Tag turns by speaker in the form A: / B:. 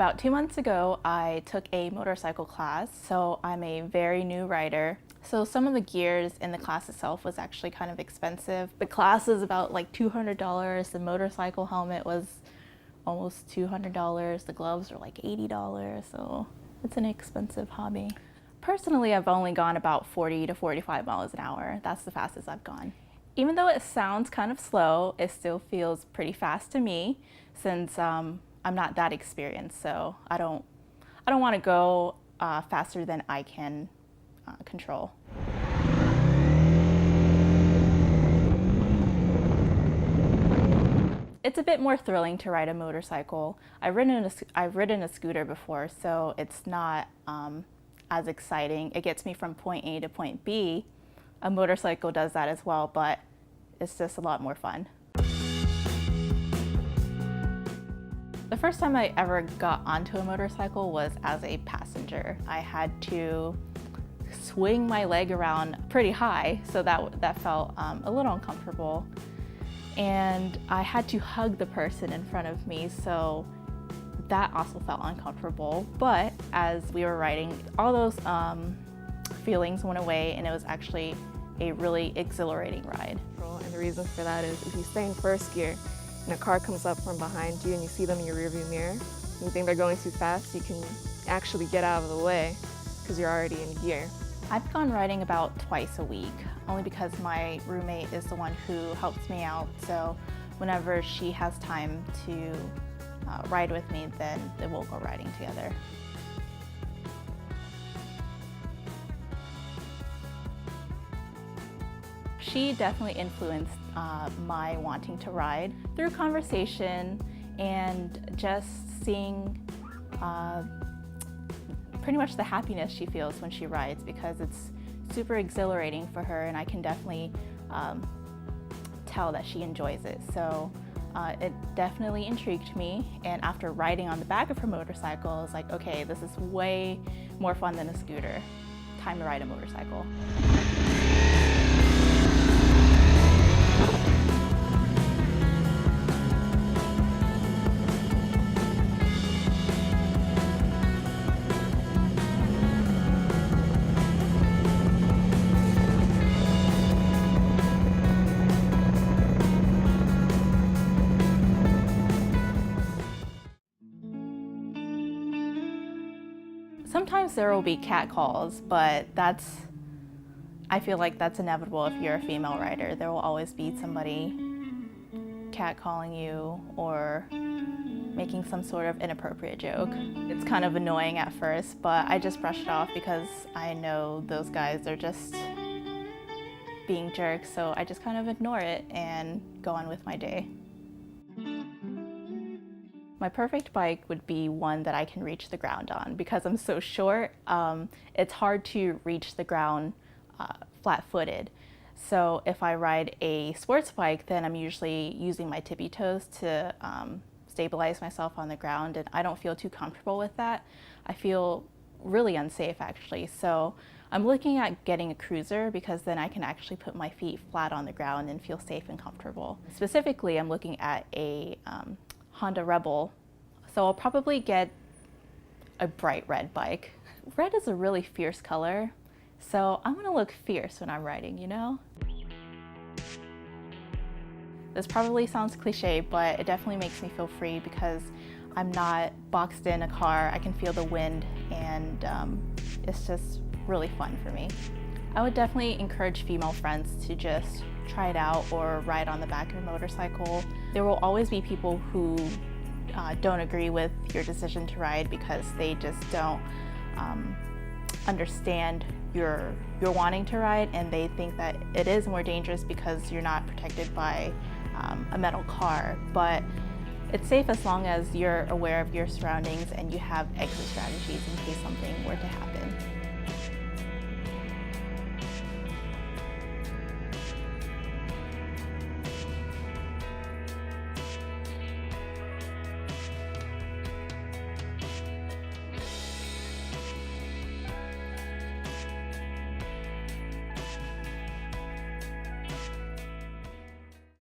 A: About 2 months ago, I took a motorcycle class, so I'm a very new rider. So some of the gears in the class itself was actually kind of expensive. The class is about like $200. The motorcycle helmet was almost $200. The gloves are like $80, so it's an expensive hobby. Personally, I've only gone about 40 to 45 miles an hour. That's the fastest I've gone. Even though it sounds kind of slow, it still feels pretty fast to me since I'm not that experienced, so I don't want to go faster than I can control. It's a bit more thrilling to ride a motorcycle. I've ridden a scooter before, so it's not as exciting. It gets me from point A to point B. A motorcycle does that as well, but it's just a lot more fun. The first time I ever got onto a motorcycle was as a passenger. I had to swing my leg around pretty high, so that felt a little uncomfortable. And I had to hug the person in front of me, so that also felt uncomfortable. But as we were riding, all those feelings went away, and it was actually a really exhilarating ride.
B: And the reason for that is if you stay in first gear and a car comes up from behind you and you see them in your rearview mirror, and you think they're going too fast, you can actually get out of the way because you're already in gear.
A: I've gone riding about twice a week, only because my roommate is the one who helps me out. So whenever she has time to ride with me, then we'll go riding together. She definitely influenced my wanting to ride through conversation and just seeing pretty much the happiness she feels when she rides, because it's super exhilarating for her, and I can definitely tell that she enjoys it. So it definitely intrigued me, and after riding on the back of her motorcycle, I was like, okay, this is way more fun than a scooter. Time to ride a motorcycle. Sometimes there will be catcalls, but I feel like that's inevitable if you're a female rider. There will always be somebody catcalling you or making some sort of inappropriate joke. It's kind of annoying at first, but I just brush it off because I know those guys are just being jerks, so I just kind of ignore it and go on with my day. My perfect bike would be one that I can reach the ground on. Because I'm so short, it's hard to reach the ground flat-footed. So if I ride a sports bike, then I'm usually using my tippy toes to stabilize myself on the ground, and I don't feel too comfortable with that. I feel really unsafe, actually. So I'm looking at getting a cruiser, because then I can actually put my feet flat on the ground and feel safe and comfortable. Specifically, I'm looking at a Honda Rebel, so I'll probably get a bright red bike. Red is a really fierce color, so I'm gonna look fierce when I'm riding, you know? This probably sounds cliche, but it definitely makes me feel free because I'm not boxed in a car. I can feel the wind, and it's just really fun for me. I would definitely encourage female friends to just try it out or ride on the back of a motorcycle. There will always be people who don't agree with your decision to ride because they just don't understand your wanting to ride, and they think that it is more dangerous because you're not protected by a metal car. But it's safe as long as you're aware of your surroundings and you have exit strategies in case something were to happen.